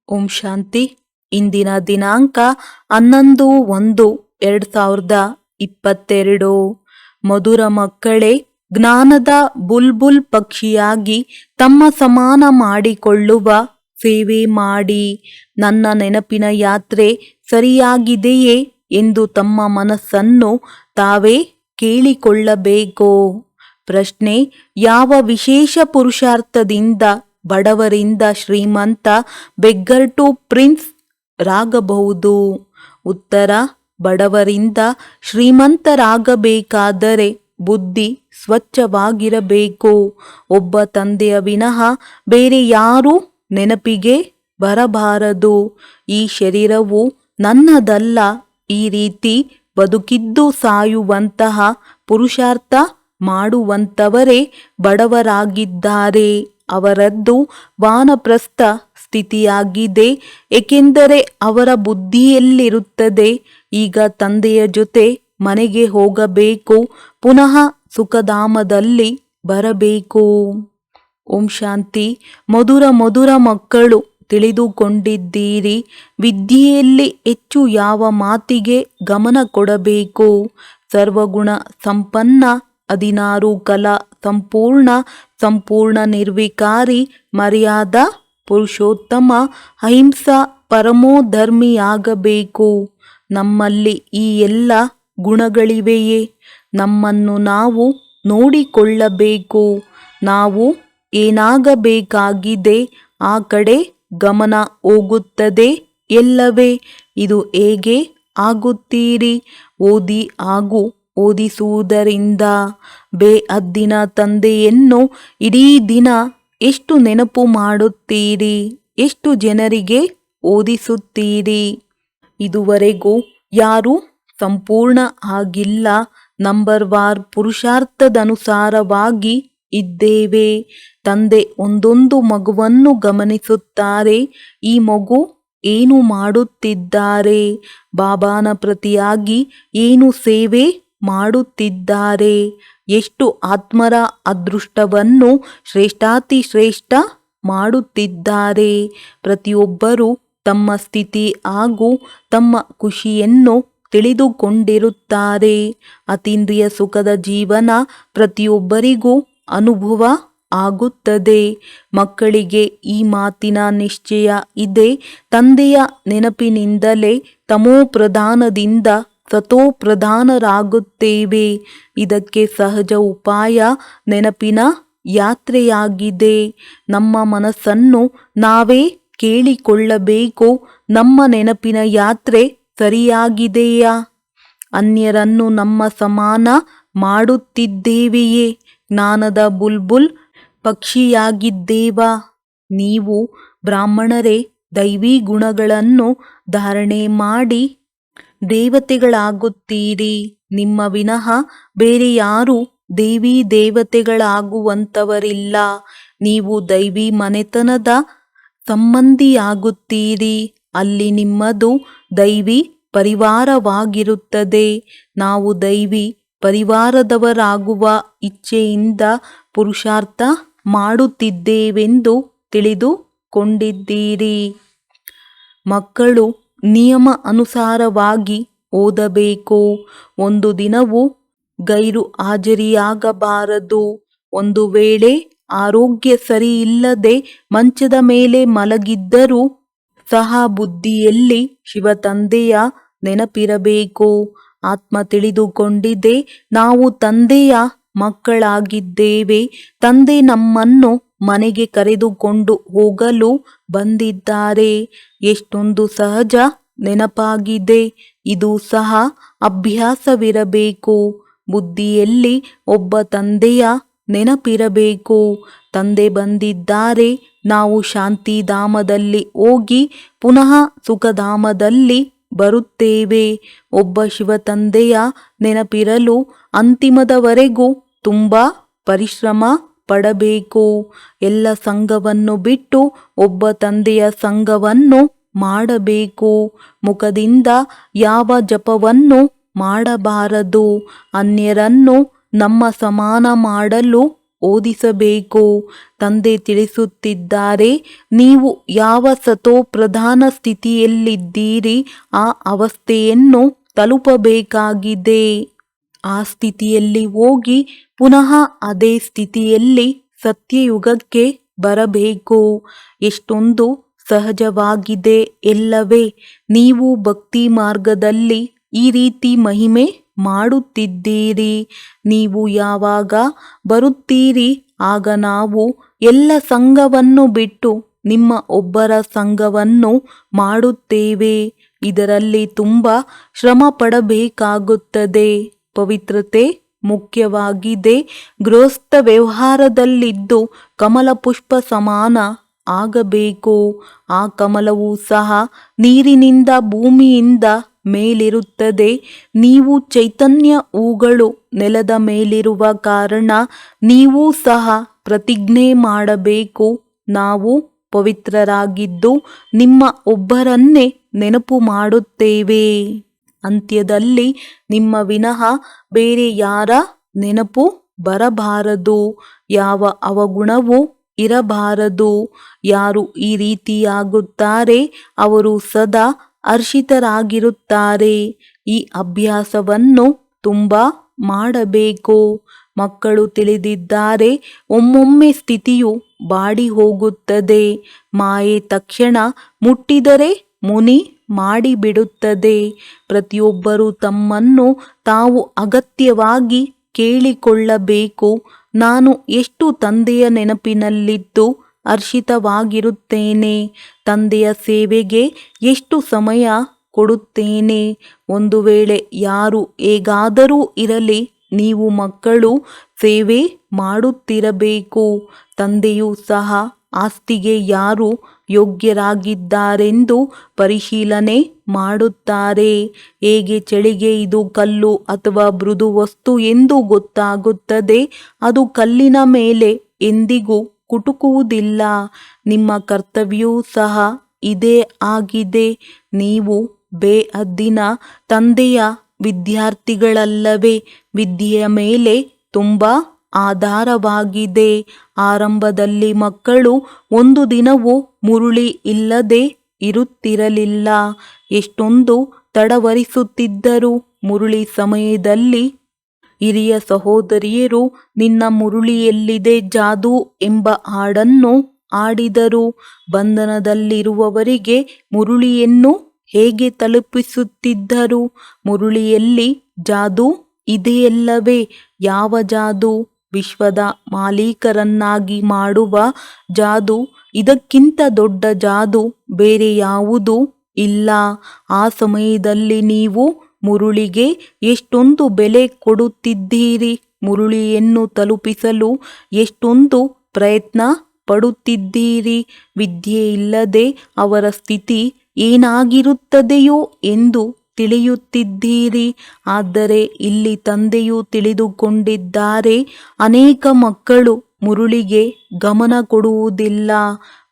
ಓಂ ಶಾಂತಿ. ಇಂದಿನ ದಿನಾಂಕ 11/1/2022. ಮಧುರ ಮಕ್ಕಳೇ, ಜ್ಞಾನದ ಬುಲ್ಬುಲ್ ಪಕ್ಷಿಯಾಗಿ ತಮ್ಮ ಸಮಾನ ಮಾಡಿಕೊಳ್ಳುವ ಸೇವೆ ಮಾಡಿ. ನನ್ನ ನೆನಪಿನ ಯಾತ್ರೆ ಸರಿಯಾಗಿದೆಯೇ ಎಂದು ತಮ್ಮ ಮನಸ್ಸನ್ನು ತಾವೇ ಕೇಳಿಕೊಳ್ಳಬೇಕು. ಪ್ರಶ್ನೆ: ಯಾವ ವಿಶೇಷ ಪುರುಷಾರ್ಥದಿಂದ ಬಡವರಿಂದ ಶ್ರೀಮಂತ, ಬೆಗ್ಗರ್ ಟು ಪ್ರಿನ್ಸ್ ರಾಗಬಹುದು? ಉತ್ತರ: ಬಡವರಿಂದ ಶ್ರೀಮಂತರಾಗಬೇಕಾದರೆ ಬುದ್ಧಿ ಸ್ವಚ್ಛವಾಗಿರಬೇಕು. ಒಬ್ಬ ತಂದೆಯ ವಿನಃ ಬೇರೆ ಯಾರೂ ನೆನಪಿಗೆ ಬರಬಾರದು. ಈ ಶರೀರವು ನನ್ನದಲ್ಲ. ಈ ರೀತಿ ಬದುಕಿದ್ದು ಸಾಯುವಂತಹ ಪುರುಷಾರ್ಥ ಮಾಡುವಂತವರೇ ಬಡವರಾಗಿದ್ದಾರೆ. ಅವರದ್ದು ವಾನಪ್ರಸ್ಥ ಸ್ಥಿತಿಯಾಗಿದೆ. ಏಕೆಂದರೆ ಅವರ ಬುದ್ಧಿಯಲ್ಲಿರುತ್ತದೆ, ಈಗ ತಂದೆಯ ಜೊತೆ ಮನೆಗೆ ಹೋಗಬೇಕು, ಪುನಃ ಸುಖಧಾಮದಲ್ಲಿ ಬರಬೇಕು. ಓಂ ಶಾಂತಿ. ಮಧುರ ಮಕ್ಕಳು, ತಿಳಿದುಕೊಂಡಿದ್ದೀರಿ. ವಿದ್ಯೆಯಲ್ಲಿ ಹೆಚ್ಚು ಯಾವ ಮಾತಿಗೆ ಗಮನ ಕೊಡಬೇಕು? ಸರ್ವಗುಣ ಸಂಪನ್ನ, 16 ಕಲಾ ಸಂಪೂರ್ಣ ನಿರ್ವಿಕಾರಿ, ಮರ್ಯಾದಾ ಪುರುಷೋತ್ತಮ, ಅಹಿಂಸಾ ಪರಮೋಧರ್ಮಿಯಾಗಬೇಕು. ನಮ್ಮಲ್ಲಿ ಈ ಎಲ್ಲ ಗುಣಗಳಿವೆಯೇ? ನಮ್ಮನ್ನು ನಾವು ನೋಡಿಕೊಳ್ಳಬೇಕು. ನಾವು ಏನಾಗಬೇಕಾಗಿದೆ ಆ ಕಡೆ ಗಮನ ಹೋಗುತ್ತದೆ ಎಲ್ಲವೇ. ಇದು ಹೇಗೆ ಆಗುತ್ತೀರಿ? ಓದಿ ಹಾಗೂ ಓದಿಸುವುದರಿಂದ. ಬೇಹದ್ದಿನ ತಂದೆಯನ್ನು ಇಡೀ ದಿನ ಎಷ್ಟು ನೆನಪು ಮಾಡುತ್ತೀರಿ? ಎಷ್ಟು ಜನರಿಗೆ ಓದಿಸುತ್ತೀರಿ? ಇದುವರೆಗೂ ಯಾರೂ ಸಂಪೂರ್ಣ ಆಗಿಲ್ಲ. ನಂಬರ್ವಾರ್ ಪುರುಷಾರ್ಥದನುಸಾರವಾಗಿ ಇದ್ದೇವೆ. ತಂದೆ ಒಂದೊಂದು ಮಗುವನ್ನು ಗಮನಿಸುತ್ತಾರೆ. ಈ ಮಗು ಏನು ಮಾಡುತ್ತಿದ್ದಾರೆ? ಬಾಬಾನ ಪ್ರತಿಯಾಗಿ ಏನು ಸೇವೆ ಮಾಡುತ್ತಿದ್ದಾರೆ? ಎಷ್ಟು ಆತ್ಮರ ಅದೃಷ್ಟವನ್ನು ಶ್ರೇಷ್ಠಾತಿಶ್ರೇಷ್ಠ ಮಾಡುತ್ತಿದ್ದಾರೆ? ಪ್ರತಿಯೊಬ್ಬರೂ ತಮ್ಮ ಸ್ಥಿತಿ ಹಾಗೂ ತಮ್ಮ ಖುಷಿಯನ್ನು ತಿಳಿದುಕೊಂಡಿರುತ್ತಾರೆ. ಅತೀಂದ್ರಿಯ ಸುಖದ ಜೀವನ ಪ್ರತಿಯೊಬ್ಬರಿಗೂ ಅನುಭವ ಆಗುತ್ತದೆ. ಮಕ್ಕಳಿಗೆ ಈ ಮಾತಿನ ನಿಶ್ಚಯ ಇದೆ. ತಂದೆಯ ನೆನಪಿನಿಂದಲೇ ತಮೋಪ್ರಧಾನದಿಂದ ಸತೋಪ್ರಧಾನರಾಗುತ್ತೇವೆ. ಇದಕ್ಕೆ ಸಹಜ ಉಪಾಯ ನೆನಪಿನ ಯಾತ್ರೆಯಾಗಿದೆ. ನಮ್ಮ ಮನಸ್ಸನ್ನು ನಾವೇ ಕೇಳಿಕೊಳ್ಳಬೇಕು. ನಮ್ಮ ನೆನಪಿನ ಯಾತ್ರೆ ಸರಿಯಾಗಿದೆಯಾ? ಅನ್ಯರನ್ನು ನಮ್ಮ ಸಮಾನ ಮಾಡುತ್ತಿದ್ದೇವೆಯೇ? ಜ್ಞಾನದ ಬುಲ್ಬುಲ್ ಪಕ್ಷಿಯಾಗಿದ್ದೇವಾ? ನೀವು ಬ್ರಾಹ್ಮಣರೇ ದೈವಿ ಗುಣಗಳನ್ನು ಧಾರಣೆ ಮಾಡಿ ದೇವತೆಗಳಾಗುತ್ತೀರಿ. ನಿಮ್ಮ ವಿನಃ ಬೇರೆ ಯಾರೂ ದೇವಿ ದೇವತೆಗಳಾಗುವಂತವರಿಲ್ಲ. ನೀವು ದೈವಿ ಮನೆತನದ ಸಂಬಂಧಿಯಾಗುತ್ತೀರಿ. ಅಲ್ಲಿ ನಿಮ್ಮದು ದೈವಿ ಪರಿವಾರವಾಗಿರುತ್ತದೆ. ನಾವು ದೈವಿ ಪರಿವಾರದವರಾಗುವ ಇಚ್ಛೆಯಿಂದ ಪುರುಷಾರ್ಥ ಮಾಡುತ್ತಿದ್ದೇವೆಂದು ತಿಳಿದುಕೊಂಡಿದ್ದೀರಿ. ಮಕ್ಕಳು ನಿಯಮ ಅನುಸಾರವಾಗಿ ಓದಬೇಕು. ಒಂದು ದಿನವೂ ಗೈರು ಹಾಜರಿಯಾಗಬಾರದು. ಒಂದು ವೇಳೆ ಆರೋಗ್ಯ ಸರಿಯಿಲ್ಲದೆ ಮಂಚದ ಮೇಲೆ ಮಲಗಿದ್ದರೂ ಸಹ ಬುದ್ಧಿಯಲ್ಲಿ ಶಿವತಂದೆಯ ನೆನಪಿರಬೇಕು. ಆತ್ಮ ತಿಳಿದುಕೊಂಡಿದೆ, ನಾವು ತಂದೆಯ ಮಕ್ಕಳಾಗಿದ್ದೇವೆ. ತಂದೆ ನಮ್ಮನ್ನು ಮನೆಗೆ ಕರೆದುಕೊಂಡು ಹೋಗಲು ಬಂದಿದ್ದಾರೆ. ಎಷ್ಟೊಂದು ಸಹಜ ನೆನಪಾಗಿದೆ. ಇದು ಸಹ ಅಭ್ಯಾಸವಿರಬೇಕು. ಬುದ್ಧಿಯಲ್ಲಿ ಒಬ್ಬ ತಂದೆಯ ನೆನಪಿರಬೇಕು. ತಂದೆ ಬಂದಿದ್ದಾರೆ. ನಾವು ಶಾಂತಿಧಾಮದಲ್ಲಿ ಹೋಗಿ ಪುನಃ ಸುಖಧಾಮದಲ್ಲಿ ಬರುತ್ತೇವೆ. ಒಬ್ಬ ಶಿವತಂದೆಯ ನೆನಪಿರಲು ಅಂತಿಮದವರೆಗೂ ತುಂಬ ಪರಿಶ್ರಮ ಪಡಬೇಕು. ಎಲ್ಲ ಸಂಘವನ್ನು ಬಿಟ್ಟು ಒಬ್ಬ ತಂದೆಯ ಸಂಘವನ್ನು ಮಾಡಬೇಕು. ಮುಖದಿಂದ ಯಾವ ಜಪವನ್ನು ಮಾಡಬಾರದು. ಅನ್ಯರನ್ನು ನಮ್ಮ ಸಮಾನ ಮಾಡಲು ಓದಿಸಬೇಕು. ತಂದೆ ತಿಳಿಸುತ್ತಿದ್ದಾರೆ, ನೀವು ಯಾವ ಸತೋ ಪ್ರಧಾನ ಸ್ಥಿತಿಯಲ್ಲಿದ್ದೀರಿ ಆ ಅವಸ್ಥೆಯನ್ನು ತಲುಪಬೇಕಾಗಿದೆ. ಆ ಸ್ಥಿತಿಯಲ್ಲಿ ಹೋಗಿ ಪುನಃ ಅದೇ ಸ್ಥಿತಿಯಲ್ಲಿ ಸತ್ಯಯುಗಕ್ಕೆ ಬರಬೇಕು. ಎಷ್ಟೊಂದು ಸಹಜವಾಗಿದೆ ಎಲ್ಲವೇ. ನೀವು ಭಕ್ತಿ ಮಾರ್ಗದಲ್ಲಿ ಈ ರೀತಿ ಮಹಿಮೆ ಮಾಡುತ್ತಿದ್ದೀರಿ. ನೀವು ಯಾವಾಗ ಬರುತ್ತೀರಿ ಆಗ ನಾವು ಎಲ್ಲ ಸಂಘವನ್ನು ಬಿಟ್ಟು ನಿಮ್ಮ ಒಬ್ಬರ ಸಂಘವನ್ನು ಮಾಡುತ್ತೇವೆ. ಇದರಲ್ಲಿ ತುಂಬ ಶ್ರಮ ಪಡಬೇಕಾಗುತ್ತದೆ. ಪವಿತ್ರತೆ ಮುಖ್ಯವಾಗಿದೆ. ಗೃಹಸ್ಥ ವ್ಯವಹಾರದಲ್ಲಿದ್ದು ಕಮಲ ಪುಷ್ಪ ಸಮಾನ ಆಗಬೇಕು. ಆ ಕಮಲವೂ ಸಹ ನೀರಿನಿಂದ ಭೂಮಿಯಿಂದ ಮೇಲಿರುತ್ತದೆ. ನೀವು ಚೈತನ್ಯ ಹೂಗಳು ನೆಲದ ಮೇಲಿರುವ ಕಾರಣ ನೀವು ಸಹ ಪ್ರತಿಜ್ಞೆ ಮಾಡಬೇಕು, ನಾವು ಪವಿತ್ರರಾಗಿದ್ದು ನಿಮ್ಮ ಒಬ್ಬರನ್ನೇ ನೆನಪು ಮಾಡುತ್ತೇವೆ. ಅಂತ್ಯದಲ್ಲಿ ನಿಮ್ಮ ವಿನಃ ಬೇರೆ ಯಾರ ನೆನಪು ಬರಬಾರದು. ಯಾವ ಅವಗುಣವೂ ಇರಬಾರದು. ಯಾರು ಈ ರೀತಿಯಾಗುತ್ತಾರೆ ಅವರು ಸದಾ ಹರ್ಷಿತರಾಗಿರುತ್ತಾರೆ. ಈ ಅಭ್ಯಾಸವನ್ನು ತುಂಬ ಮಾಡಬೇಕು. ಮಕ್ಕಳು ತಿಳಿದಿದ್ದಾರೆ, ಒಮ್ಮೊಮ್ಮೆ ಸ್ಥಿತಿಯು ಬಾಡಿ ಹೋಗುತ್ತದೆ. ಮಾಯೆ ತಕ್ಷಣ ಮುಟ್ಟಿದರೆ ಮುನಿ ಮಾಡಿಬಿಡುತ್ತದೆ. ಪ್ರತಿಯೊಬ್ಬರೂ ತಮ್ಮನ್ನು ತಾವು ಅಗತ್ಯವಾಗಿ ಕೇಳಿಕೊಳ್ಳಬೇಕು, ನಾನು ಎಷ್ಟು ತಂದೆಯ ನೆನಪಿನಲ್ಲಿದ್ದು ಹರ್ಷಿತವಾಗಿರುತ್ತೇನೆ, ತಂದೆಯ ಸೇವೆಗೆ ಎಷ್ಟು ಸಮಯ ಕೊಡುತ್ತೇನೆ. ಒಂದು ವೇಳೆ ಯಾರು ಹೇಗಾದರೂ ಇರಲಿ, ನೀವು ಮಕ್ಕಳು ಸೇವೆ ಮಾಡುತ್ತಿರಬೇಕು. ತಂದೆಯೂ ಸಹ ಆಸ್ತಿಗೆ ಯಾರು ಯೋಗ್ಯರಾಗಿದ್ದಾರೆಂದು ಪರಿಶೀಲನೆ ಮಾಡುತ್ತಾರೆ. ಹೇಗೆ ಚಳಿಗೆ ಇದು ಕಲ್ಲು ಅಥವಾ ಮೃದು ವಸ್ತು ಎಂದು ಗೊತ್ತಾಗುತ್ತದೆ, ಅದು ಕಲ್ಲಿನ ಮೇಲೆ ಎಂದಿಗೂ ಕುಟುಕುವುದಿಲ್ಲ. ನಿಮ್ಮ ಕರ್ತವ್ಯವೂ ಸಹ ಇದೇ ಆಗಿದೆ. ನೀವು ಬೇಹದ್ದಿನ ತಂದೆಯ ವಿದ್ಯಾರ್ಥಿಗಳಲ್ಲವೇ. ವಿದ್ಯೆಯ ಮೇಲೆ ತುಂಬ ಆಧಾರವಾಗಿದೆ. ಆರಂಭದಲ್ಲಿ ಮಕ್ಕಳು ಒಂದು ದಿನವೂ ಮುರುಳಿ ಇಲ್ಲದೆ ಇರುತ್ತಿರಲಿಲ್ಲ. ಎಷ್ಟೊಂದು ತಡವರಿಸುತ್ತಿದ್ದರು. ಮುರುಳಿ ಸಮಯದಲ್ಲಿ ಹಿರಿಯ ಸಹೋದರಿಯರು ನಿನ್ನ ಮುರುಳಿಯಲ್ಲಿದೆ ಜಾದು ಎಂಬ ಹಾಡನ್ನು ಹಾಡಿದರು. ಬಂಧನದಲ್ಲಿರುವವರಿಗೆ ಮುರುಳಿಯನ್ನು ಹೇಗೆ ತಲುಪಿಸುತ್ತಿದ್ದರು? ಮುರುಳಿಯಲ್ಲಿ ಜಾದು ಇದೆಯಲ್ಲವೇ? ಯಾವ ಜಾದು? ವಿಶ್ವದ ಮಾಲೀಕರನ್ನಾಗಿ ಮಾಡುವ ಜಾದು. ಇದಕ್ಕಿಂತ ದೊಡ್ಡ ಜಾದು ಬೇರೆ ಯಾವುದೂ ಇಲ್ಲ. ಆ ಸಮಯದಲ್ಲಿ ನೀವು ಮುರುಳಿಗೆ ಎಷ್ಟೊಂದು ಬೆಲೆ ಕೊಡುತ್ತಿದ್ದೀರಿ. ಮುರುಳಿಯನ್ನು ತಲುಪಿಸಲು ಎಷ್ಟೊಂದು ಪ್ರಯತ್ನ ಪಡುತ್ತಿದ್ದೀರಿ. ವಿದ್ಯೆ ಇಲ್ಲದೆ ಅವರ ಸ್ಥಿತಿ ಏನಾಗಿರುತ್ತದೆಯೋ ಎಂದು ತಿಳಿಯುತ್ತಿದ್ದೀರಿ. ಆದರೆ ಇಲ್ಲಿ ತಂದೆಯು ತಿಳಿದುಕೊಂಡಿದ್ದಾರೆ, ಅನೇಕ ಮಕ್ಕಳು ಮುರುಳಿಗೆ ಗಮನ ಕೊಡುವುದಿಲ್ಲ.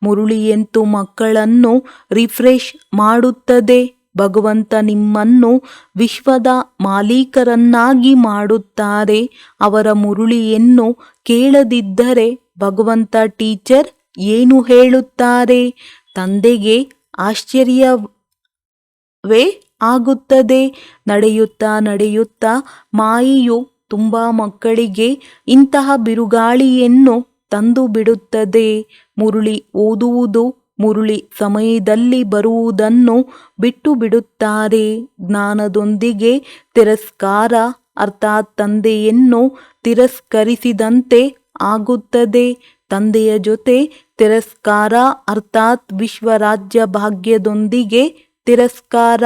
ಮುರುಳಿಯಂತೂ ಮಕ್ಕಳನ್ನು ರಿಫ್ರೆಶ್ ಮಾಡುತ್ತದೆ. ಭಗವಂತ ನಿಮ್ಮನ್ನು ವಿಶ್ವದ ಮಾಲೀಕರನ್ನಾಗಿ ಮಾಡುತ್ತಾರೆ. ಅವರ ಮುರುಳಿಯನ್ನು ಕೇಳದಿದ್ದರೆ ಭಗವಂತ ಟೀಚರ್ ಏನು ಹೇಳುತ್ತಾರೆ? ತಂದೆಗೆ ಆಶ್ಚರ್ಯವೇ ಆಗುತ್ತದೆ. ನಡೆಯುತ್ತಾ ನಡೆಯುತ್ತಾ ಮಾಯೆಯು ತುಂಬ ಮಕ್ಕಳಿಗೆ ಇಂತಹ ಬಿರುಗಾಳಿಯನ್ನು ತಂದು ಬಿಡುತ್ತದೆ. ಮುರುಳಿ ಓದುವುದು, ಮುರುಳಿ ಸಮಯದಲ್ಲಿ ಬರುವುದನ್ನು ಬಿಟ್ಟು ಬಿಡುತ್ತಾರೆ. ಜ್ಞಾನದೊಂದಿಗೆ ತಿರಸ್ಕಾರ ಅರ್ಥಾತ್ ತಂದೆಯನ್ನು ತಿರಸ್ಕರಿಸಿದಂತೆ ಆಗುತ್ತದೆ. ತಂದೆಯ ಜೊತೆ ತಿರಸ್ಕಾರ ಅರ್ಥಾತ್ ವಿಶ್ವರಾಜ್ಯ ಭಾಗ್ಯದೊಂದಿಗೆ ತಿರಸ್ಕಾರ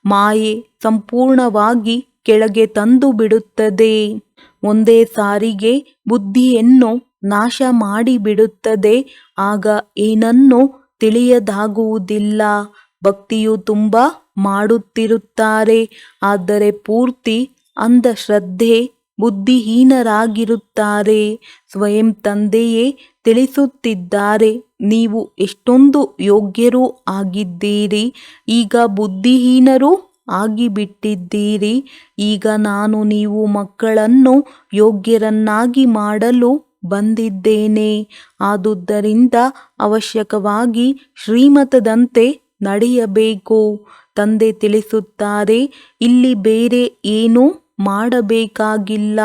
ಮಾಯೆ ಸಂಪೂರ್ಣವಾಗಿ ಕೆಳಗೆ ತಂದು ಬಿಡುತ್ತದೆ. ಒಂದೇ ಸಾರಿಗೆ ಬುದ್ಧಿಯನ್ನು ನಾಶ ಮಾಡಿಬಿಡುತ್ತದೆ. ಆಗ ಏನನ್ನೂ ತಿಳಿಯದಾಗುವುದಿಲ್ಲ. ಭಕ್ತಿಯು ತುಂಬ ಮಾಡುತ್ತಿರುತ್ತಾರೆ, ಆದರೆ ಪೂರ್ತಿ ಅಂಧಶ್ರದ್ಧೆ ಬುದ್ಧಿಹೀನರಾಗಿರುತ್ತಾರೆ. ಸ್ವಯಂ ತಂದೆಯೇ ತಿಳಿಸುತ್ತಿದ್ದಾರೆ, ನೀವು ಎಷ್ಟೊಂದು ಯೋಗ್ಯರೂ ಆಗಿದ್ದೀರಿ, ಈಗ ಬುದ್ಧಿಹೀನರೂ ಆಗಿಬಿಟ್ಟಿದ್ದೀರಿ. ಈಗ ನಾನು ನೀವು ಮಕ್ಕಳನ್ನು ಯೋಗ್ಯರನ್ನಾಗಿ ಮಾಡಲು ಬಂದಿದ್ದೇನೆ. ಆದುದರಿಂದ ಅವಶ್ಯಕವಾಗಿ ಶ್ರೀಮತದಂತೆ ನಡೆಯಬೇಕು. ತಂದೆ ತಿಳಿಸುತ್ತಾರೆ, ಇಲ್ಲಿ ಬೇರೆ ಏನೂ ಮಾಡಬೇಕಾಗಿಲ್ಲ.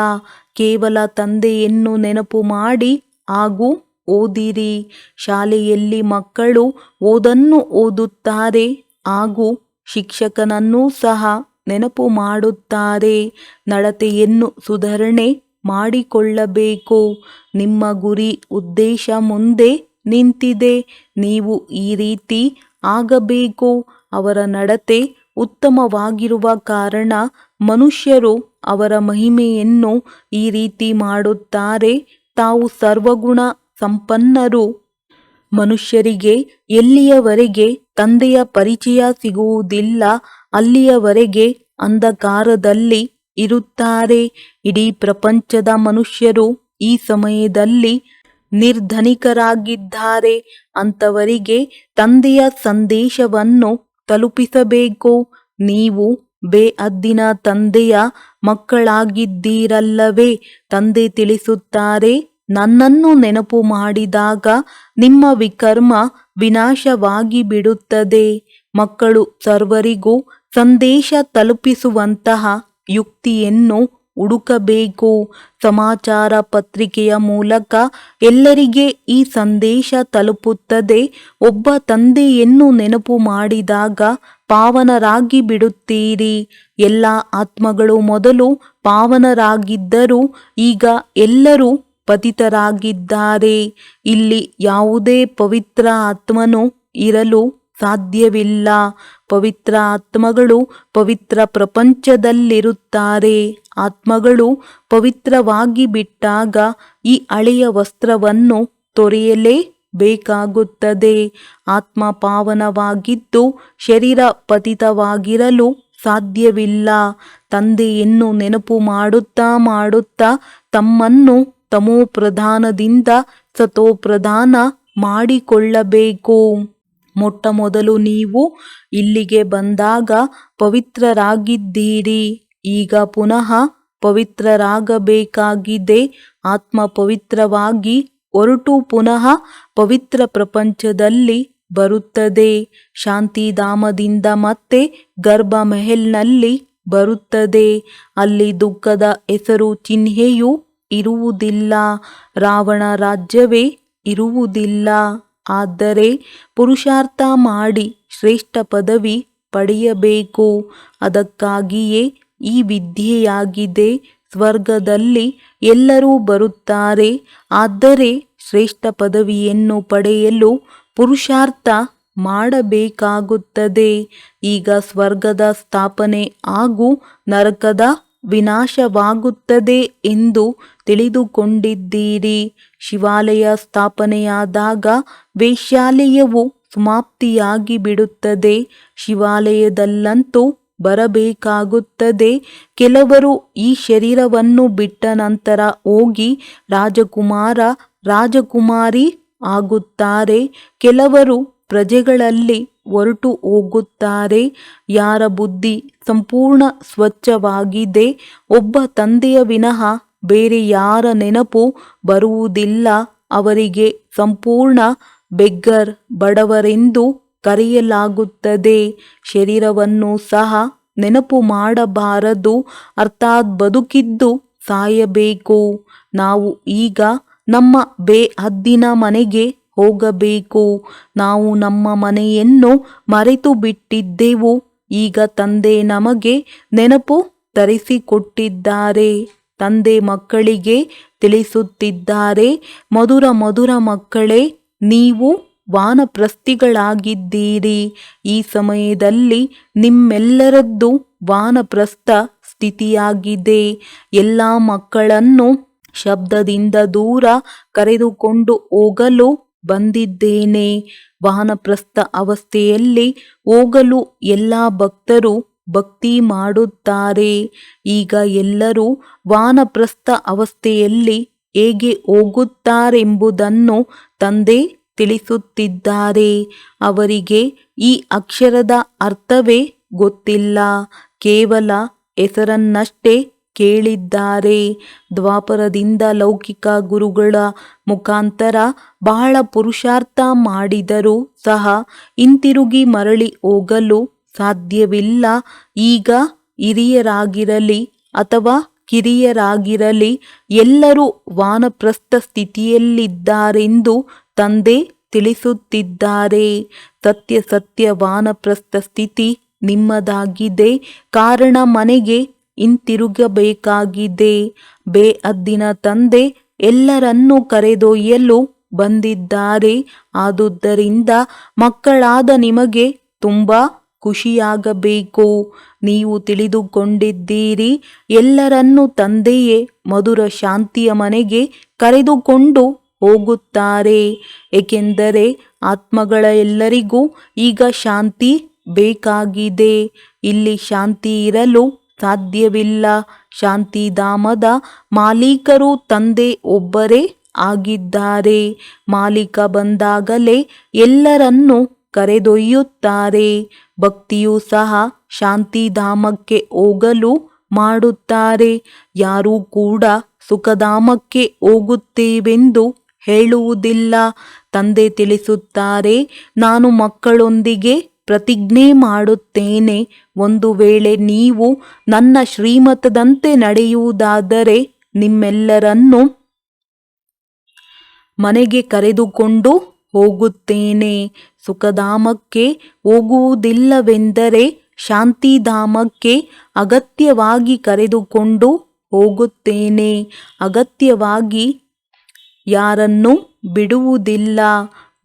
ಕೇವಲ ತಂದೆಯನ್ನು ನೆನಪು ಮಾಡಿ ಹಾಗೂ ಓದಿರಿ. ಶಾಲೆಯಲ್ಲಿ ಮಕ್ಕಳು ಓದನ್ನು ಓದುತ್ತಾರೆ ಹಾಗೂ ಶಿಕ್ಷಕನನ್ನೂ ಸಹ ನೆನಪು ಮಾಡುತ್ತಾರೆ. ನಡತೆಯನ್ನು ಸುಧಾರಣೆ ಮಾಡಿಕೊಳ್ಳಬೇಕು. ನಿಮ್ಮ ಗುರಿ ಉದ್ದೇಶ ಮುಂದೆ ನಿಂತಿದೆ. ನೀವು ಈ ರೀತಿ ಆಗಬೇಕು. ಅವರ ನಡತೆ ಉತ್ತಮವಾಗಿರುವ ಕಾರಣ ಮನುಷ್ಯರು ಅವರ ಮಹಿಮೆಯನ್ನು ಈ ರೀತಿ ಮಾಡುತ್ತಾರೆ. ತಾವು ಸರ್ವಗುಣ ಸಂಪನ್ನರು. ಮನುಷ್ಯರಿಗೆ ಎಲ್ಲಿಯವರೆಗೆ ತಂದೆಯ ಪರಿಚಯ ಸಿಗುವುದಿಲ್ಲ ಅಲ್ಲಿಯವರೆಗೆ ಅಂಧಕಾರದಲ್ಲಿ ಇರುತ್ತಾರೆ. ಇಡೀ ಪ್ರಪಂಚದ ಮನುಷ್ಯರು ಈ ಸಮಯದಲ್ಲಿ ನಿರ್ಧನಿಕರಾಗಿದ್ದಾರೆ. ಅಂಥವರಿಗೆ ತಂದೆಯ ಸಂದೇಶವನ್ನು ತಲುಪಿಸಬೇಕು. ನೀವು ಬೇಅದ್ದಿನ ತಂದೆಯ ಮಕ್ಕಳಾಗಿದ್ದೀರಲ್ಲವೇ. ತಂದೆ ತಿಳಿಸುತ್ತಾರೆ, ನನ್ನನ್ನು ನೆನಪು ಮಾಡಿದಾಗ ನಿಮ್ಮ ವಿಕರ್ಮ ವಿನಾಶವಾಗಿ ಬಿಡುತ್ತದೆ. ಮಕ್ಕಳು ಸರ್ವರಿಗೂ ಸಂದೇಶ ತಲುಪಿಸುವಂತಹ ಯುಕ್ತಿಯನ್ನು ಹುಡುಕಬೇಕು. ಸಮಾಚಾರ ಪತ್ರಿಕೆಯ ಮೂಲಕ ಎಲ್ಲರಿಗೆ ಈ ಸಂದೇಶ ತಲುಪುತ್ತದೆ. ಒಬ್ಬ ತಂದೆಯನ್ನು ನೆನಪು ಮಾಡಿದಾಗ ಪಾವನರಾಗಿ ಬಿಡುತ್ತೀರಿ. ಎಲ್ಲ ಆತ್ಮಗಳು ಮೊದಲು ಪಾವನರಾಗಿದ್ದರು, ಈಗ ಎಲ್ಲರೂ ಪತಿತರಾಗಿದ್ದಾರೆ. ಇಲ್ಲಿ ಯಾವುದೇ ಪವಿತ್ರ ಆತ್ಮನು ಇರಲು ಸಾಧ್ಯವಿಲ್ಲ. ಪವಿತ್ರ ಆತ್ಮಗಳು ಪವಿತ್ರ ಪ್ರಪಂಚದಲ್ಲಿರುತ್ತಾರೆ. ಆತ್ಮಗಳು ಪವಿತ್ರವಾಗಿ ಬಿಟ್ಟಾಗ ಈ ಹಳೆಯ ವಸ್ತ್ರವನ್ನು ತೊರೆಯಲೇಬೇಕಾಗುತ್ತದೆ. ಆತ್ಮ ಪಾವನವಾಗಿದ್ದು ಶರೀರ ಪತಿತವಾಗಿರಲು ಸಾಧ್ಯವಿಲ್ಲ. ತಂದೆಯನ್ನು ನೆನಪು ಮಾಡುತ್ತಾ ಮಾಡುತ್ತಾ ತಮ್ಮನ್ನು ತಮೋಪ್ರಧಾನದಿಂದ ಸತೋಪ್ರಧಾನ ಮಾಡಿಕೊಳ್ಳಬೇಕು. ಮೊಟ್ಟ ಮೊದಲು ನೀವು ಇಲ್ಲಿಗೆ ಬಂದಾಗ ಪವಿತ್ರರಾಗಿದ್ದೀರಿ. ಈಗ ಪುನಃ ಪವಿತ್ರರಾಗಬೇಕಾಗಿದೆ. ಆತ್ಮ ಪವಿತ್ರವಾಗಿ ಹೊರಟು ಪುನಃ ಪವಿತ್ರ ಪ್ರಪಂಚದಲ್ಲಿ ಬರುತ್ತದೆ. ಶಾಂತಿಧಾಮದಿಂದ ಮತ್ತೆ ಗರ್ಭ ಮೆಹಲ್ನಲ್ಲಿ ಬರುತ್ತದೆ. ಅಲ್ಲಿ ದುಃಖದ ಹೆಸರು ಚಿಹ್ನೆಯೂ ಇರುವುದಿಲ್ಲ. ರಾವಣ ರಾಜ್ಯವೇ ಇರುವುದಿಲ್ಲ. ಆದರೆ ಪುರುಷಾರ್ಥ ಮಾಡಿ ಶ್ರೇಷ್ಠ ಪದವಿ ಪಡೆಯಬೇಕು. ಅದಕ್ಕಾಗಿಯೇ ಈ ವಿದ್ಯೆಯಾಗಿದೆ. ಸ್ವರ್ಗದಲ್ಲಿ ಎಲ್ಲರೂ ಬರುತ್ತಾರೆ. ಆದರೆ ಶ್ರೇಷ್ಠ ಪದವಿಯನ್ನು ಪಡೆಯಲು ಪುರುಷಾರ್ಥ ಮಾಡಬೇಕಾಗುತ್ತದೆ. ಈಗ ಸ್ವರ್ಗದ ಸ್ಥಾಪನೆ ಹಾಗೂ ನರಕದ ವಿನಾಶವಾಗುತ್ತದೆ ಎಂದು ತಿಳಿದುಕೊಂಡಿದ್ದೀರಿ. ಶಿವಾಲಯ ಸ್ಥಾಪನೆಯಾದಾಗ ವೇಶ್ಯಾಲಯವು ಸಮಾಪ್ತಿಯಾಗಿ ಬಿಡುತ್ತದೆ. ಶಿವಾಲಯದಲ್ಲಂತೂ ಬರಬೇಕಾಗುತ್ತದೆ. ಕೆಲವರು ಈ ಶರೀರವನ್ನು ಬಿಟ್ಟ ನಂತರ ಹೋಗಿ ರಾಜಕುಮಾರ ರಾಜಕುಮಾರಿ ಆಗುತ್ತಾರೆ. ಕೆಲವರು ಪ್ರಜೆಗಳಲ್ಲಿ ಹೊರಟು ಹೋಗುತ್ತಾರೆ. ಯಾರ ಬುದ್ಧಿ ಸಂಪೂರ್ಣ ಸ್ವಚ್ಛವಾಗಿದೆ, ಒಬ್ಬ ತಂದೆಯ ವಿನಃ ಬೇರೆ ಯಾರ ನೆನಪು ಬರುವುದಿಲ್ಲ, ಅವರಿಗೆ ಸಂಪೂರ್ಣ ಬೆಗ್ಗರ್ ಬಡವರೆಂದು ಕರೆಯಲಾಗುತ್ತದೆ. ಶರೀರವನ್ನು ಸಹ ನೆನಪು ಮಾಡಬಾರದು, ಅರ್ಥಾತ್ ಬದುಕಿದ್ದು ಸಾಯಬೇಕು. ನಾವು ಈಗ ನಮ್ಮ ಬೇಹದ್ದಿನ ಮನೆಗೆ ಹೋಗಬೇಕು. ನಾವು ನಮ್ಮ ಮನೆಯನ್ನು ಮರೆತು ಬಿಟ್ಟಿದ್ದೆವು. ಈಗ ತಂದೆ ನಮಗೆ ನೆನಪು ತರಿಸಿಕೊಟ್ಟಿದ್ದಾರೆ. ತಂದೆ ಮಕ್ಕಳಿಗೆ ತಿಳಿಸುತ್ತಿದ್ದಾರೆ, ಮಧುರ ಮಧುರ ಮಕ್ಕಳೇ, ನೀವು ವಾನಪ್ರಸ್ಥಿಗಳಾಗಿದ್ದೀರಿ. ಈ ಸಮಯದಲ್ಲಿ ನಿಮ್ಮೆಲ್ಲರದ್ದು ವಾನಪ್ರಸ್ಥ ಸ್ಥಿತಿಯಾಗಿದೆ. ಎಲ್ಲ ಮಕ್ಕಳನ್ನು ಶಬ್ದದಿಂದ ದೂರ ಕರೆದುಕೊಂಡು ಹೋಗಲು ಬಂದಿದ್ದೇನೆ. ವಾನಪ್ರಸ್ಥ ಅವಸ್ಥೆಯಲ್ಲಿ ಹೋಗಲು ಎಲ್ಲ ಭಕ್ತರು ಭಕ್ತಿ ಮಾಡುತ್ತಾರೆ. ಈಗ ಎಲ್ಲರೂ ವಾನಪ್ರಸ್ಥ ಅವಸ್ಥೆಯಲ್ಲಿ ಹೇಗೆ ಹೋಗುತ್ತಾರೆಂಬುದನ್ನು ತಂದೆ ತಿಳಿಸುತ್ತಿದ್ದಾರೆ. ಅವರಿಗೆ ಈ ಅಕ್ಷರದ ಅರ್ಥವೇ ಗೊತ್ತಿಲ್ಲ. ಕೇವಲ ಹೆಸರನ್ನಷ್ಟೇ ಕೇಳಿದ್ದಾರೆ. ದ್ವಾಪರದಿಂದ ಲೌಕಿಕ ಗುರುಗಳ ಮುಖಾಂತರ ಬಹಳ ಪುರುಷಾರ್ಥ ಮಾಡಿದರೂ ಸಹ ಹಿಂತಿರುಗಿ ಮರಳಿ ಹೋಗಲು ಸಾಧ್ಯವಿಲ್ಲ. ಈಗ ಹಿರಿಯರಾಗಿರಲಿ ಅಥವಾ ಕಿರಿಯರಾಗಿರಲಿ ಎಲ್ಲರೂ ವಾನಪ್ರಸ್ಥ ಸ್ಥಿತಿಯಲ್ಲಿದ್ದಾರೆಂದು ತಂದೆ ತಿಳಿಸುತ್ತಿದ್ದಾರೆ. ಸತ್ಯ ವಾನಪ್ರಸ್ಥ ಸ್ಥಿತಿ ನಿಮ್ಮದಾಗಿದೆ. ಕಾರಣ ಮನೆಗೆ ಹಿಂತಿರುಗಬೇಕಾಗಿದೆ. ಬೇಅದ್ದಿನ ತಂದೆ ಎಲ್ಲರನ್ನೂ ಕರೆದೊಯ್ಯಲು ಬಂದಿದ್ದಾರೆ. ಆದುದರಿಂದ ಮಕ್ಕಳಾದ ನಿಮಗೆ ತುಂಬ ಖುಷಿಯಾಗಬೇಕು. ನೀವು ತಿಳಿದುಕೊಂಡಿದ್ದೀರಿ, ಎಲ್ಲರನ್ನೂ ತಂದೆಯೇ ಮಧುರ ಶಾಂತಿಯ ಮನೆಗೆ ಕರೆದುಕೊಂಡು ಹೋಗುತ್ತಾರೆ. ಏಕೆಂದರೆ ಆತ್ಮಗಳ ಎಲ್ಲರಿಗೂ ಈಗ ಶಾಂತಿ ಬೇಕಾಗಿದೆ. ಇಲ್ಲಿ ಶಾಂತಿ ಇರಲು ಸಾಧ್ಯವಿಲ್ಲ. ಶಾಂತಿಧಾಮದ ಮಾಲೀಕರು ತಂದೆ ಒಬ್ಬರೇ ಆಗಿದ್ದಾರೆ. ಮಾಲೀಕ ಬಂದಾಗಲೇ ಎಲ್ಲರನ್ನೂ ಕರೆದೊಯ್ಯುತ್ತಾರೆ. ಭಕ್ತಿಯೂ ಸಹ ಶಾಂತಿಧಾಮಕ್ಕೆ ಹೋಗಲು ಮಾಡುತ್ತಾರೆ. ಯಾರೂ ಕೂಡ ಸುಖಧಾಮಕ್ಕೆ ಹೋಗುತ್ತೇವೆಂದು ಹೇಳುವುದಿಲ್ಲ. ತಂದೆ ತಿಳಿಸುತ್ತಾರೆ, ನಾನು ಮಕ್ಕಳೊಂದಿಗೆ ಪ್ರತಿಜ್ಞೆ ಮಾಡುತ್ತೇನೆ. ಒಂದು ವೇಳೆ ನೀವು ನನ್ನ ಶ್ರೀಮತದಂತೆ ನಡೆಯುವುದಾದರೆ ನಿಮ್ಮೆಲ್ಲರನ್ನೂ ಮನೆಗೆ ಕರೆದುಕೊಂಡು ಹೋಗುತ್ತೇನೆ. ಸುಖಧಾಮಕ್ಕೆ ಹೋಗುವುದಿಲ್ಲವೆಂದರೆ ಶಾಂತಿಧಾಮಕ್ಕೆ ಅಗತ್ಯವಾಗಿ ಕರೆದುಕೊಂಡು ಹೋಗುತ್ತೇನೆ. ಅಗತ್ಯವಾಗಿ ಯಾರನ್ನೂ ಬಿಡುವುದಿಲ್ಲ.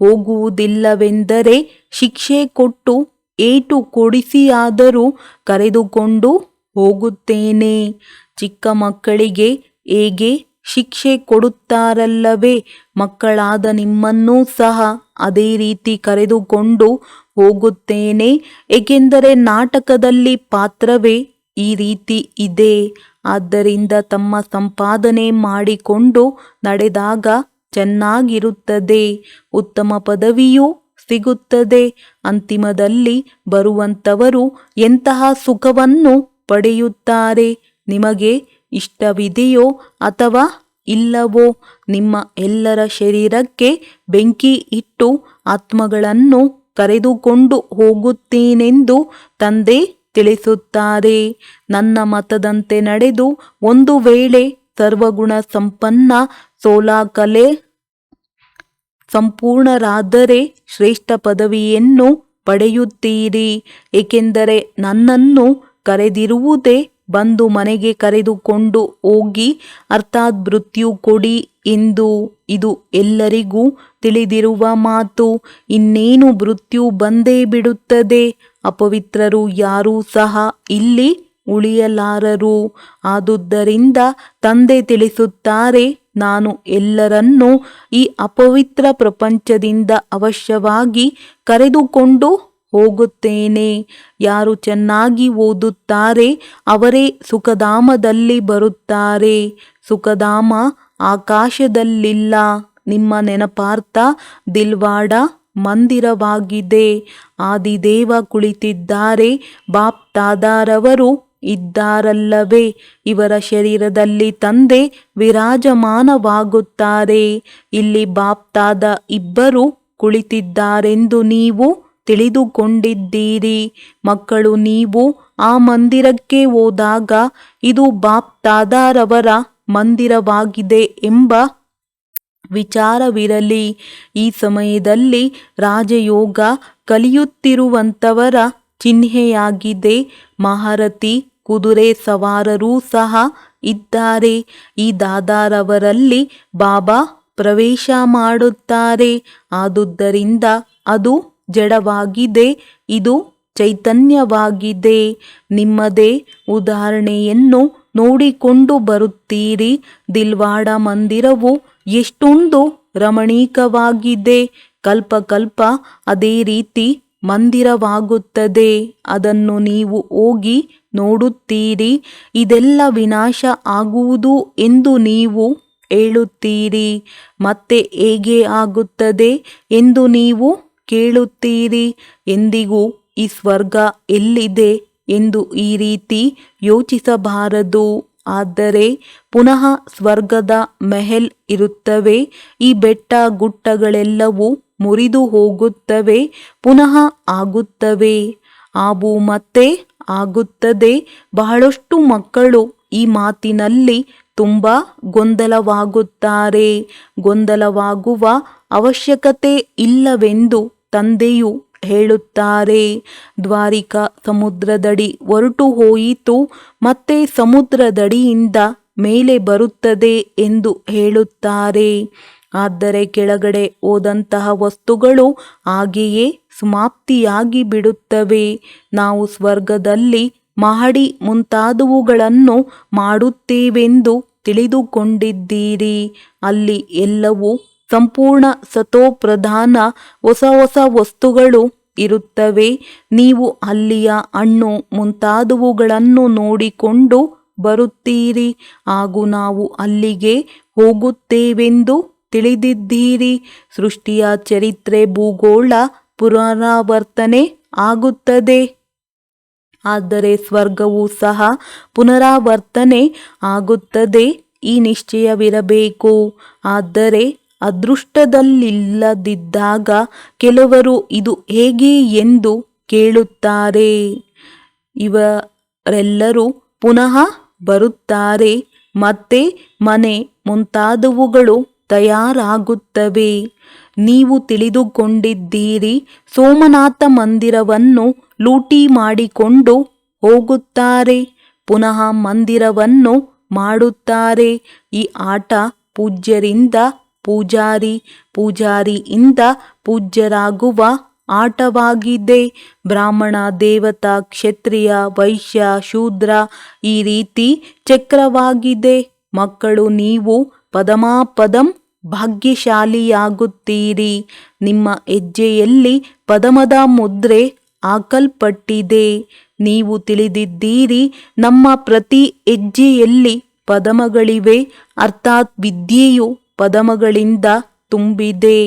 ಹೋಗುವುದಿಲ್ಲವೆಂದರೆ ಶಿಕ್ಷೆ ಕೊಟ್ಟು ಏಟು ಕೊಡಿಸಿಯಾದರೂ ಕರೆದುಕೊಂಡು ಹೋಗುತ್ತೇನೆ. ಚಿಕ್ಕ ಮಕ್ಕಳಿಗೆ ಹೇಗೆ ಶಿಕ್ಷೆ ಕೊಡುತ್ತಾರಲ್ಲವೇ, ಮಕ್ಕಳಾದ ನಿಮ್ಮನ್ನೂ ಸಹ ಅದೇ ರೀತಿ ಕರೆದುಕೊಂಡು ಹೋಗುತ್ತೇನೆ. ಏಕೆಂದರೆ ನಾಟಕದಲ್ಲಿ ಪಾತ್ರವೇ ಈ ರೀತಿ ಇದೆ. ಆದ್ದರಿಂದ ತಮ್ಮ ಸಂಪಾದನೆ ಮಾಡಿಕೊಂಡು ನಡೆದಾಗ ಚೆನ್ನಾಗಿರುತ್ತದೆ. ಉತ್ತಮ ಪದವಿಯೂ ಸಿಗುತ್ತದೆ. ಅಂತಿಮದಲ್ಲಿ ಬರುವಂಥವರು ಎಂತಹ ಸುಖವನ್ನು ಪಡೆಯುತ್ತಾರೆ? ನಿಮಗೆ ಇಷ್ಟವಿದೆಯೋ ಅಥವಾ ಇಲ್ಲವೋ? ನಿಮ್ಮ ಎಲ್ಲರ ಶರೀರಕ್ಕೆ ಬೆಂಕಿ ಇಟ್ಟು ಆತ್ಮಗಳನ್ನು ಕರೆದುಕೊಂಡು ಹೋಗುತ್ತೇನೆಂದು ತಂದೆ ತಿಳಿಸುತ್ತಾರೆ. ನನ್ನ ಮತದಂತೆ ನಡೆದು ಒಂದು ವೇಳೆ ಸರ್ವಗುಣ ಸಂಪನ್ನ ಸೋಲಾಕಲೆ ಸಂಪೂರ್ಣರಾದರೆ ಶ್ರೇಷ್ಠ ಪದವಿಯನ್ನು ಪಡೆಯುತ್ತೀರಿ. ಏಕೆಂದರೆ ನನ್ನನ್ನು ಕರೆದಿರುವುದೇ ಬಂದು ಮನೆಗೆ ಕರೆದುಕೊಂಡು ಹೋಗಿ ಅರ್ಥಾತ್ ಮೃತ್ಯು ಕೊಡಿ ಎಂದು. ಇದು ಎಲ್ಲರಿಗೂ ತಿಳಿದಿರುವ ಮಾತು. ಇನ್ನೇನು ಮೃತ್ಯು ಬಂದೇ ಬಿಡುತ್ತದೆ. ಅಪವಿತ್ರರು ಯಾರೂ ಸಹ ಇಲ್ಲಿ ಉಳಿಯಲಾರರು. ಆದುದರಿಂದ ತಂದೆ ತಿಳಿಸುತ್ತಾರೆ, ನಾನು ಎಲ್ಲರನ್ನೂ ಈ ಅಪವಿತ್ರ ಪ್ರಪಂಚದಿಂದ ಅವಶ್ಯವಾಗಿ ಕರೆದುಕೊಂಡು ಹೋಗುತ್ತೇನೆ. ಯಾರು ಚೆನ್ನಾಗಿ ಓದುತ್ತಾರೆ ಅವರೇ ಸುಖಧಾಮದಲ್ಲಿ ಬರುತ್ತಾರೆ. ಸುಖಧಾಮ ಆಕಾಶದಲ್ಲಿಲ್ಲ. ನಿಮ್ಮ ನೆನಪಾರ್ಥ ದಿಲ್ವಾಡ ಮಂದಿರವಾಗಿದೆ. ಆದಿದೇವ ಕುಳಿತಿದ್ದಾರೆ. ಬಾಪ್ ದಾದಾರವರು ಇದ್ದಾರಲ್ಲವೇ? ಇವರ ಶರೀರದಲ್ಲಿ ತಂದೆ ವಿರಾಜಮಾನವಾಗುತ್ತಾರೆ. ಇಲ್ಲಿ ಬಾಪ್ ದಾದಾ ಇಬ್ಬರು ಕುಳಿತಿದ್ದಾರೆಂದು ನೀವು ತಿಳಿದುಕೊಂಡಿದ್ದೀರಿ. ಮಕ್ಕಳು, ನೀವು ಆ ಮಂದಿರಕ್ಕೆ ಹೋದಾಗ ಇದು ಬಾಪ್ ದಾದಾರವರ ಮಂದಿರವಾಗಿದೆ ಎಂಬ ವಿಚಾರವಿರಲಿ. ಈ ಸಮಯದಲ್ಲಿ ರಾಜಯೋಗ ಕಲಿಯುತ್ತಿರುವಂಥವರ ಚಿಹ್ನೆಯಾಗಿದೆ. ಮಹಾರಥಿ ಕುದುರೆ ಸವಾರರೂ ಸಹ ಇದ್ದಾರೆ. ಈ ದಾದಾರವರಲ್ಲಿ ಬಾಬಾ ಪ್ರವೇಶ ಮಾಡುತ್ತಾರೆ. ಆದುದರಿಂದ ಅದು ಜಡವಾಗಿದೆ, ಇದು ಚೈತನ್ಯವಾಗಿದೆ. ನಿಮ್ಮದೇ ಉದಾಹರಣೆಯನ್ನು ನೋಡಿಕೊಂಡು ಬರುತ್ತೀರಿ. ದಿಲ್ವಾಡ ಮಂದಿರವು ಎಷ್ಟೊಂದು ರಮಣೀಕವಾಗಿದೆ. ಕಲ್ಪ ಕಲ್ಪ ಅದೇ ರೀತಿ ಮಂದಿರವಾಗುತ್ತದೆ. ಅದನ್ನು ನೀವು ಹೋಗಿ ನೋಡುತ್ತೀರಿ. ಇದೆಲ್ಲ ವಿನಾಶ ಆಗುವುದು ಎಂದು ನೀವು ಹೇಳುತ್ತೀರಿ. ಮತ್ತೆ ಹೇಗೆ ಆಗುತ್ತದೆ ಎಂದು ನೀವು ಕೇಳುತ್ತೀರಿ. ಎಂದಿಗೂ ಈ ಸ್ವರ್ಗ ಎಲ್ಲಿದೆ ಎಂದು ಈ ರೀತಿ ಯೋಚಿಸಬಾರದು. ಆದರೆ ಪುನಃ ಸ್ವರ್ಗದ ಮೆಹಲ್ ಇರುತ್ತವೆ. ಈ ಬೆಟ್ಟ ಗುಟ್ಟಗಳೆಲ್ಲವೂ ಮುರಿದು ಹೋಗುತ್ತವೆ, ಪುನಃ ಆಗುತ್ತವೆ. ಆಬು ಮತ್ತೆ ಆಗುತ್ತದೆ. ಬಹಳಷ್ಟು ಮಕ್ಕಳು ಈ ಮಾತಿನಲ್ಲಿ ತುಂಬ ಗೊಂದಲವಾಗುತ್ತಾರೆ. ಗೊಂದಲವಾಗುವ ಅವಶ್ಯಕತೆ ಇಲ್ಲವೆಂದು ತಂದೆಯು ಹೇಳುತ್ತಾರೆ. ದ್ವಾರಿಕಾ ಸಮುದ್ರದಡಿ ಹೊರಟು ಹೋಯಿತು, ಮತ್ತೆ ಸಮುದ್ರದಡಿಯಿಂದ ಮೇಲೆ ಬರುತ್ತದೆ ಎಂದು ಹೇಳುತ್ತಾರೆ. ಆದರೆ ಕೆಳಗಡೆ ಹೋದಂತಹ ವಸ್ತುಗಳು ಹಾಗೆಯೇ ಸಮಾಪ್ತಿಯಾಗಿ ಬಿಡುತ್ತವೆ. ನಾವು ಸ್ವರ್ಗದಲ್ಲಿ ಮಹಡಿ ಮುಂತಾದವುಗಳನ್ನು ಮಾಡುತ್ತೇವೆಂದು ತಿಳಿದುಕೊಂಡಿದ್ದೀರಿ. ಅಲ್ಲಿ ಎಲ್ಲವೂ ಸಂಪೂರ್ಣ ಸತೋಪ್ರಧಾನ ಹೊಸ ಹೊಸ ವಸ್ತುಗಳು ಇರುತ್ತವೆ. ನೀವು ಅಲ್ಲಿಯ ಹಣ್ಣು ಮುಂತಾದವುಗಳನ್ನು ನೋಡಿಕೊಂಡು ಬರುತ್ತೀರಿ, ಹಾಗೂ ನಾವು ಅಲ್ಲಿಗೆ ಹೋಗುತ್ತೇವೆಂದು ತಿಳಿದಿದ್ದೀರಿ. ಸೃಷ್ಟಿಯ ಚರಿತ್ರೆ ಭೂಗೋಳ ಪುನರಾವರ್ತನೆ ಆಗುತ್ತದೆ. ಆದರೆ ಸ್ವರ್ಗವೂ ಸಹ ಪುನರಾವರ್ತನೆ ಆಗುತ್ತದೆ. ಈ ನಿಶ್ಚಯವಿರಬೇಕು. ಆದರೆ ಅದೃಷ್ಟದಲ್ಲಿಲ್ಲದಿದ್ದಾಗ ಕೆಲವರು ಇದು ಹೇಗೆ ಎಂದು ಕೇಳುತ್ತಾರೆ. ಇವರೆಲ್ಲರೂ ಪುನಃ ಬರುತ್ತಾರೆ, ಮತ್ತೆ ಮನೆ ಮುಂತಾದವುಗಳು ತಯಾರಾಗುತ್ತವೆ. ನೀವು ತಿಳಿದುಕೊಂಡಿದ್ದೀರಿ, ಸೋಮನಾಥ ಮಂದಿರವನ್ನು ಲೂಟಿ ಮಾಡಿಕೊಂಡು ಹೋಗುತ್ತಾರೆ, ಪುನಃ ಮಂದಿರವನ್ನು ಮಾಡುತ್ತಾರೆ. ಈ ಆಟ ಪೂಜ್ಯರಿಂದ ಪೂಜಾರಿ, ಪೂಜಾರಿಯಿಂದ ಪೂಜ್ಯರಾಗುವ ಆಟವಾಗಿದೆ. ಬ್ರಾಹ್ಮಣ, ದೇವತಾ, ಕ್ಷತ್ರಿಯ, ವೈಶ್ಯ, ಶೂದ್ರ, ಈ ರೀತಿ ಚಕ್ರವಾಗಿದೆ. ಮಕ್ಕಳು, ನೀವು ಪದಮಾಪದಂ ಭಾಗ್ಯಶಾಲಿಯಾಗುತ್ತೀರಿ. ನಿಮ್ಮ ಹೆಜ್ಜೆಯಲ್ಲಿ ಪದಮದ ಮುದ್ರೆ ಹಾಕಲ್ಪಟ್ಟಿದೆ. ನೀವು ತಿಳಿದಿದ್ದೀರಿ, ನಮ್ಮ ಪ್ರತಿ ಹೆಜ್ಜೆಯಲ್ಲಿ ಪದಮಗಳಿವೆ, ಅರ್ಥಾತ್ ವಿದ್ಯೆಯು ಪದಮಗಳಿಂದ ತುಂಬಿದೆ.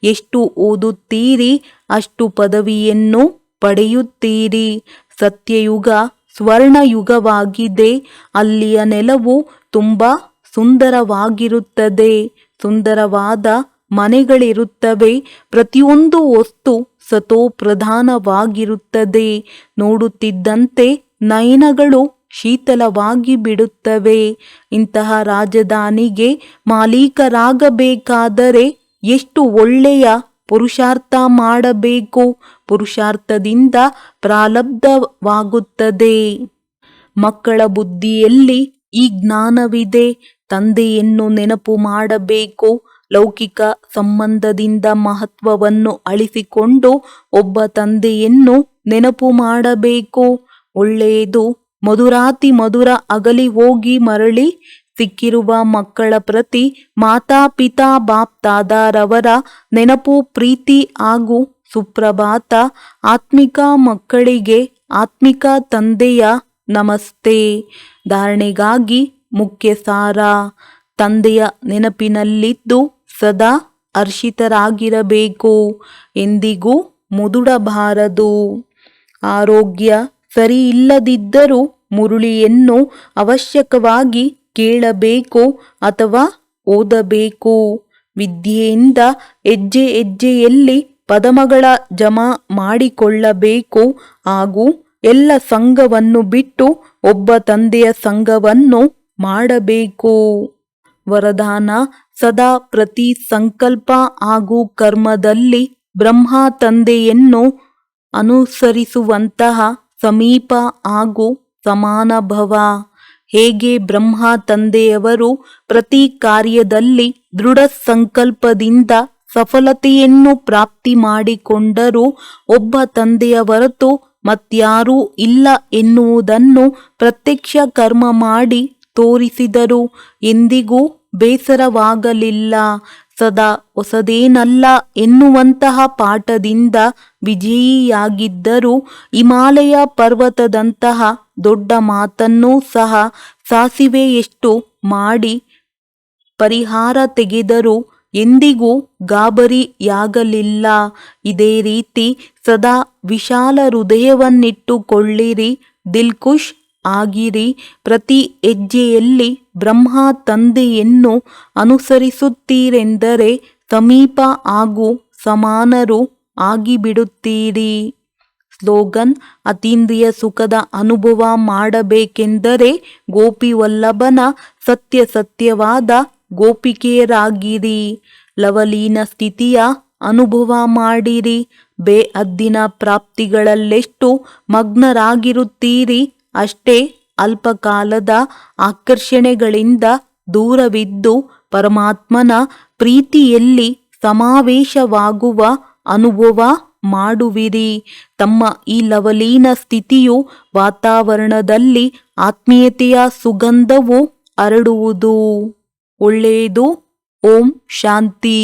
ಎಷ್ಟು ಓದುತ್ತೀರಿ ಅಷ್ಟು ಪದವಿಯನ್ನು ಪಡೆಯುತ್ತೀರಿ. ಸತ್ಯಯುಗ ಸ್ವರ್ಣಯುಗವಾಗಿದೆ. ಅಲ್ಲಿಯ ನೆಲವು ತುಂಬ ಸುಂದರವಾಗಿರುತ್ತದೆ. ಸುಂದರವಾದ ಮನೆಗಳಿರುತ್ತವೆ. ಪ್ರತಿಯೊಂದು ವಸ್ತು ಸತೋಪ್ರಧಾನವಾಗಿರುತ್ತದೆ. ನೋಡುತ್ತಿದ್ದಂತೆ ನಯನಗಳು ಶೀತಲವಾಗಿ ಬಿಡುತ್ತವೆ. ಇಂತಹ ರಾಜಧಾನಿಗೆ ಮಾಲೀಕರಾಗಬೇಕಾದರೆ ಎಷ್ಟು ಒಳ್ಳೆಯ ಪುರುಷಾರ್ಥ ಮಾಡಬೇಕು. ಪುರುಷಾರ್ಥದಿಂದ ಪ್ರಾರಬ್ಧವಾಗುತ್ತದೆ. ಮಕ್ಕಳ ಬುದ್ಧಿಯಲ್ಲಿ ಈ ಜ್ಞಾನವಿದೆ. ತಂದೆಯನ್ನು ನೆನಪು ಮಾಡಬೇಕು. ಲೌಕಿಕ ಸಂಬಂಧದಿಂದ ಮಹತ್ವವನ್ನು ಅಳಿಸಿಕೊಂಡು ಒಬ್ಬ ತಂದೆಯನ್ನು ನೆನಪು ಮಾಡಬೇಕು. ಒಳ್ಳೆಯದು. ಮಧುರಾತಿ ಮಧುರ ಅಗಲಿ ಹೋಗಿ ಮರಳಿ ಸಿಕ್ಕಿರುವ ಮಕ್ಕಳ ಪ್ರತಿ ಮಾತಾಪಿತಾ ಬಾಪ್ ದಾದಾರವರ ನೆನಪು, ಪ್ರೀತಿ ಹಾಗೂ ಸುಪ್ರಭಾತ. ಆತ್ಮಿಕ ಮಕ್ಕಳಿಗೆ ಆತ್ಮಿಕ ತಂದೆಯ ನಮಸ್ತೆ. ಧಾರಣೆಗಾಗಿ ಮುಖ್ಯ ಸಾರ: ತಂದೆಯ ನೆನಪಿನಲ್ಲಿದ್ದು ಸದಾ ಹರ್ಷಿತರಾಗಿರಬೇಕು. ಎಂದಿಗೂ ಮುದುಡಬಾರದು. ಆರೋಗ್ಯ ಸರಿಯಿಲ್ಲದಿದ್ದರೂ ಮುರುಳಿಯನ್ನು ಅವಶ್ಯಕವಾಗಿ ಕೇಳಬೇಕು ಅಥವಾ ಓದಬೇಕು. ವಿದ್ಯೆಯಿಂದ ಹೆಜ್ಜೆ ಹೆಜ್ಜೆಯಲ್ಲಿ ಪದಮಗಳ ಜಮಾ ಮಾಡಿಕೊಳ್ಳಬೇಕು, ಹಾಗೂ ಎಲ್ಲ ಸಂಘವನ್ನು ಬಿಟ್ಟು ಒಬ್ಬ ತಂದೆಯ ಸಂಘವನ್ನು ಮಾಡಬೇಕು. ವರದಾನ: ಸದಾ ಪ್ರತಿ ಸಂಕಲ್ಪ ಹಾಗೂ ಕರ್ಮದಲ್ಲಿ ಬ್ರಹ್ಮ ತಂದೆಯನ್ನು ಅನುಸರಿಸುವಂತಹ ಸಮೀಪ ಹಾಗೂ ಸಮಾನ ಭವ. ಹೇಗೆ ಬ್ರಹ್ಮ ತಂದೆಯವರು ಪ್ರತಿ ಕಾರ್ಯದಲ್ಲಿ ದೃಢ ಸಂಕಲ್ಪದಿಂದ ಸಫಲತೆಯನ್ನು ಪ್ರಾಪ್ತಿ ಮಾಡಿಕೊಂಡರೂ, ಒಬ್ಬ ತಂದೆಯ ಹೊರತು ಮತ್ಯಾರೂ ಇಲ್ಲ ಎನ್ನುವುದನ್ನು ಪ್ರತ್ಯಕ್ಷ ಕರ್ಮ ಮಾಡಿ ತೋರಿಸಿದರು. ಎಂದಿಗೂ ಬೇಸರವಾಗಲಿಲ್ಲ. ಸದಾ ಹೊಸದೇನಲ್ಲ ಎನ್ನುವಂತಹ ಪಾಠದಿಂದ ವಿಜಯಿಯಾಗಿದ್ದರು. ಹಿಮಾಲಯ ಪರ್ವತದಂತಹ ದೊಡ್ಡ ಮಾತನ್ನೂ ಸಹ ಸಾಸಿವೆಯಷ್ಟು ಮಾಡಿ ಪರಿಹಾರ ತೆಗೆದರು. ಎಂದಿಗೂ ಗಾಬರಿಯಾಗಲಿಲ್ಲ. ಇದೇ ರೀತಿ ಸದಾ ವಿಶಾಲ ಹೃದಯವನ್ನಿಟ್ಟುಕೊಳ್ಳಿರಿ. ದಿಲ್ಖುಷ್ ಆಗಿರಿ. ಪ್ರತಿ ಹೆಜ್ಜೆಯಲ್ಲಿ ಬ್ರಹ್ಮ ತಂದೆಯನ್ನು ಅನುಸರಿಸುತ್ತೀರೆಂದರೆ ಸಮೀಪ ಹಾಗೂ ಸಮಾನರು ಆಗಿಬಿಡುತ್ತೀರಿ. ಸ್ಲೋಗನ್: ಅತೀಂದ್ರಿಯ ಸುಖದ ಅನುಭವ ಮಾಡಬೇಕೆಂದರೆ ಗೋಪಿವಲ್ಲಭನ ಸತ್ಯವಾದ ಗೋಪಿಕೆಯರಾಗಿರಿ. ಲವಲೀನ ಸ್ಥಿತಿಯ ಅನುಭವ ಮಾಡಿರಿ. ಬೇಹದ್ದಿನ ಪ್ರಾಪ್ತಿಗಳಲ್ಲೆಷ್ಟು ಮಗ್ನರಾಗಿರುತ್ತೀರಿ ಅಷ್ಟೇ ಅಲ್ಪಕಾಲದ ಆಕರ್ಷಣೆಗಳಿಂದ ದೂರವಿದ್ದು ಪರಮಾತ್ಮನ ಪ್ರೀತಿಯಲ್ಲಿ ಸಮಾವೇಶವಾಗುವ ಅನುಭವ ಮಾಡುವಿರಿ. ತಮ್ಮ ಈ ಲವಲೀನ ಸ್ಥಿತಿಯು ವಾತಾವರಣದಲ್ಲಿ ಆತ್ಮೀಯತೆಯ ಸುಗಂಧವು ಹರಡುವುದು. ಒಳ್ಳೆಯದು. ಓಂ ಶಾಂತಿ.